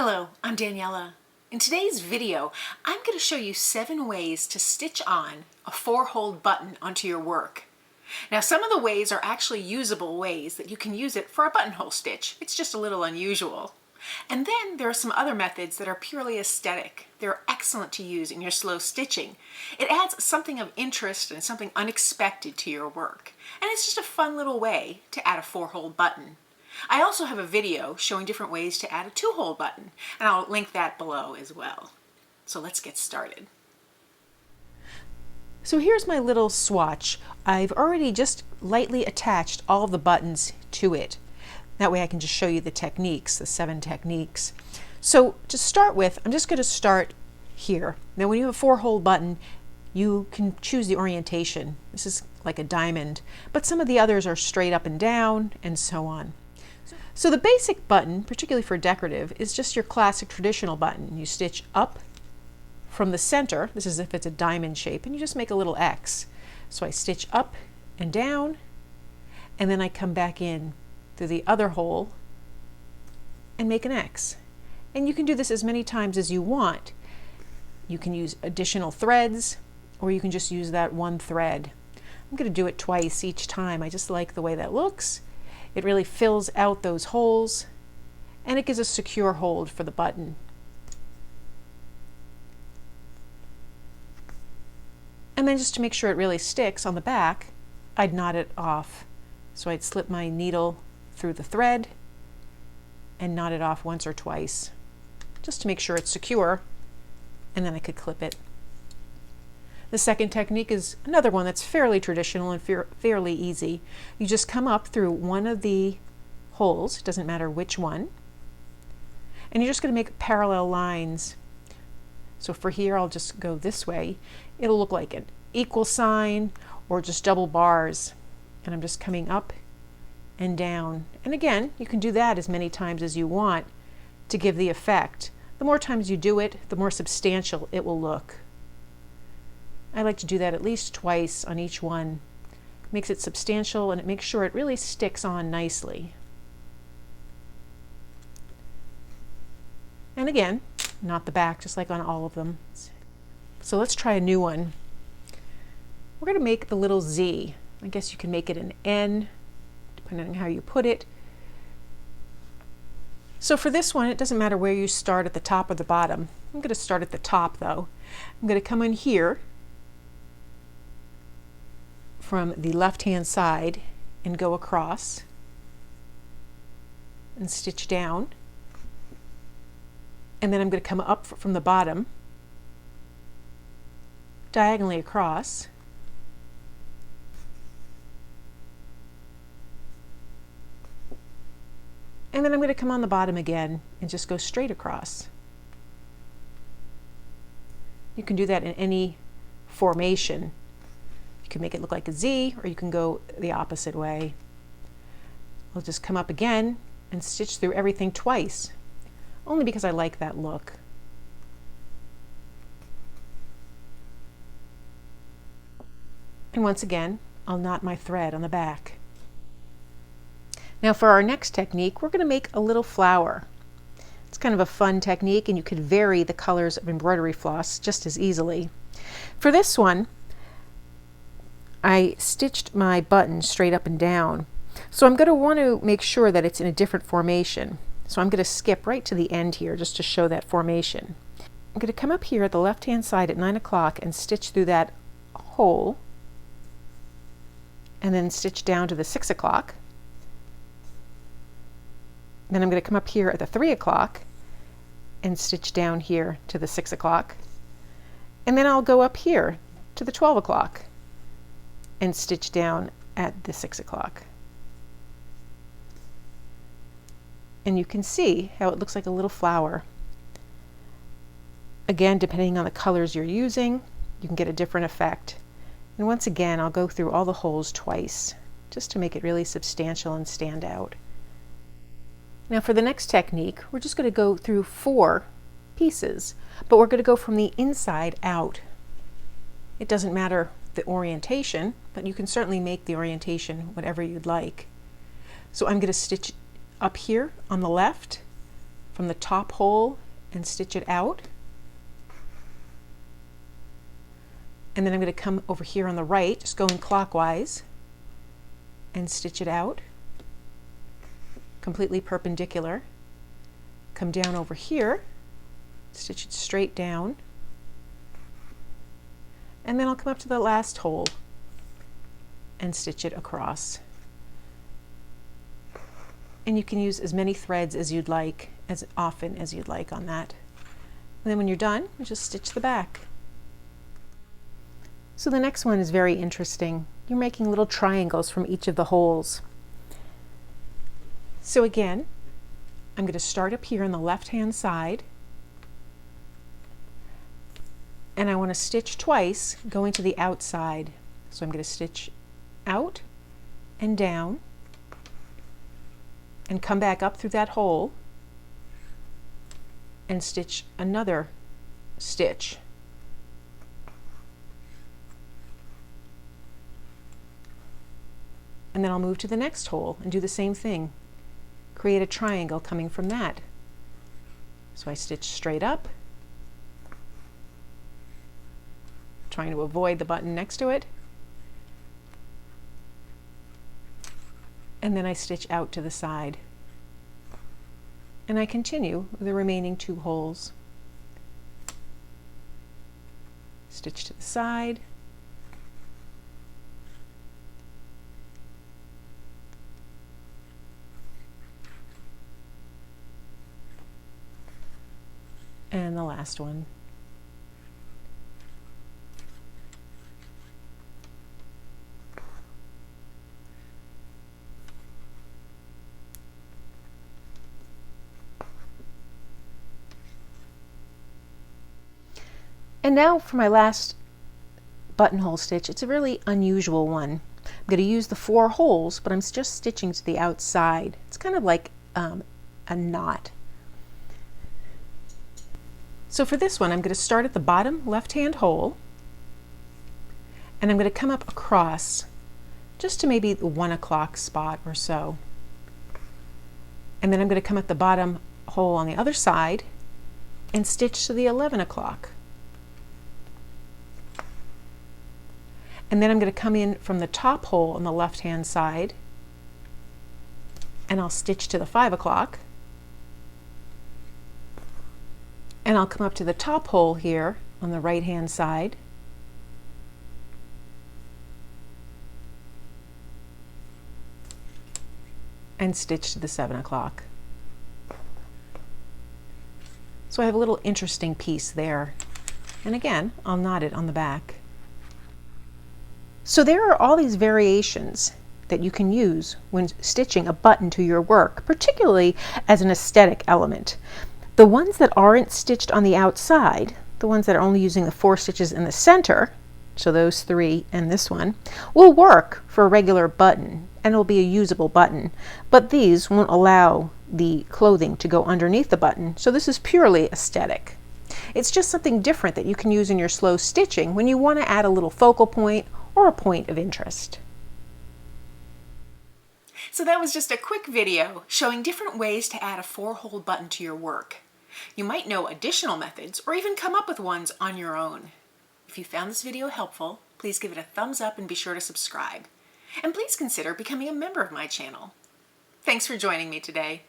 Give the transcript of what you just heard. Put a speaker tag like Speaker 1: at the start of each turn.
Speaker 1: Hello, I'm Daniela. In today's video, I'm going to show you 7 ways to stitch on a 4-hole button onto your work. Now, some of the ways are actually usable ways that you can use it for a buttonhole stitch. It's just a little unusual. And then there are some other methods that are purely aesthetic. They're excellent to use in your slow stitching. It adds something of interest and something unexpected to your work. And it's just a fun little way to add a 4-hole button. I also have a video showing different ways to add a 2-hole button, and I'll link that below as well. So let's get started.
Speaker 2: So here's my little swatch. I've already just lightly attached all the buttons to it. That way I can just show you the techniques, the 7 techniques. So to start with, I'm just going to start here. Now when you have a 4-hole button, you can choose the orientation. This is like a diamond, but some of the others are straight up and down and so on. So the basic button, particularly for decorative, is just your classic traditional button. You stitch up from the center, this is if it's a diamond shape, and you just make a little X. So I stitch up and down, and then I come back in through the other hole and make an X. And you can do this as many times as you want. You can use additional threads, or you can just use that one thread. I'm going to do it twice each time. I just like the way that looks. It really fills out those holes, and it gives a secure hold for the button. And then just to make sure it really sticks on the back, I'd knot it off. So I'd slip my needle through the thread and knot it off once or twice, just to make sure it's secure, and then I could clip it. The second technique is another one that's fairly traditional and fairly easy. You just come up through one of the holes, it doesn't matter which one, and you're just going to make parallel lines. So for here, I'll just go this way. It'll look like an equal sign or just double bars, and I'm just coming up and down. And again, you can do that as many times as you want to give the effect. The more times you do it, the more substantial it will look. I like to do that at least twice on each one. It makes it substantial and it makes sure it really sticks on nicely. And again, knot the back just like on all of them. So let's try a new one. We're going to make the little Z. I guess you can make it an N, depending on how you put it. So for this one, it doesn't matter where you start, at the top or the bottom. I'm going to start at the top though. I'm going to come in here from the left-hand side and go across and stitch down. And then I'm going to come up from the bottom, diagonally across, and then I'm going to come on the bottom again and just go straight across. You can do that in any formation. You can make it look like a Z, or you can go the opposite way. I'll just come up again and stitch through everything twice, only because I like that look. And once again, I'll knot my thread on the back. Now for our next technique, we're going to make a little flower. It's kind of a fun technique, and you could vary the colors of embroidery floss just as easily. For this one, I stitched my button straight up and down. So I'm going to want to make sure that it's in a different formation. So I'm going to skip right to the end here just to show that formation. I'm going to come up here at the left-hand side at 9 o'clock and stitch through that hole, and then stitch down to the 6 o'clock. Then I'm going to come up here at the 3 o'clock and stitch down here to the 6 o'clock. And then I'll go up here to the 12 o'clock and stitch down at the 6 o'clock. And you can see how it looks like a little flower. Again, depending on the colors you're using, you can get a different effect. And once again, I'll go through all the holes twice, just to make it really substantial and stand out. Now for the next technique, we're just going to go through 4 pieces, but we're going to go from the inside out. It doesn't matter the orientation, but you can certainly make the orientation whatever you'd like. So I'm going to stitch up here on the left from the top hole and stitch it out. And then I'm going to come over here on the right, just going clockwise, and stitch it out, completely perpendicular. Come down over here, stitch it straight down, and then I'll come up to the last hole and stitch it across. And you can use as many threads as you'd like, as often as you'd like on that. And then when you're done, you just stitch the back. So the next one is very interesting. You're making little triangles from each of the holes. So again, I'm going to start up here on the left-hand side, and I want to stitch twice going to the outside. So I'm going to stitch out and down and come back up through that hole and stitch another stitch. And then I'll move to the next hole and do the same thing. Create a triangle coming from that. So I stitch straight up, trying to avoid the button next to it, and then I stitch out to the side. And I continue with the remaining two holes. Stitch to the side, and the last one. And now for my last buttonhole stitch. It's a really unusual one. I'm going to use the 4 holes, but I'm just stitching to the outside. It's kind of like a knot. So for this one, I'm going to start at the bottom left-hand hole, and I'm going to come up across just to maybe the 1 o'clock spot or so. And then I'm going to come at the bottom hole on the other side and stitch to the 11 o'clock. And then I'm going to come in from the top hole on the left-hand side, and I'll stitch to the 5 o'clock. And I'll come up to the top hole here on the right-hand side, and stitch to the 7 o'clock. So I have a little interesting piece there. And again, I'll knot it on the back. So there are all these variations that you can use when stitching a button to your work, particularly as an aesthetic element. The ones that aren't stitched on the outside, the ones that are only using the 4 stitches in the center, so those 3 and this one, will work for a regular button, and it'll be a usable button. But these won't allow the clothing to go underneath the button, so this is purely aesthetic. It's just something different that you can use in your slow stitching when you want to add a little focal point or a point of interest.
Speaker 1: So that was just a quick video showing different ways to add a 4-hole button to your work. You might know additional methods or even come up with ones on your own. If you found this video helpful, please give it a thumbs up and be sure to subscribe. And please consider becoming a member of my channel. Thanks for joining me today.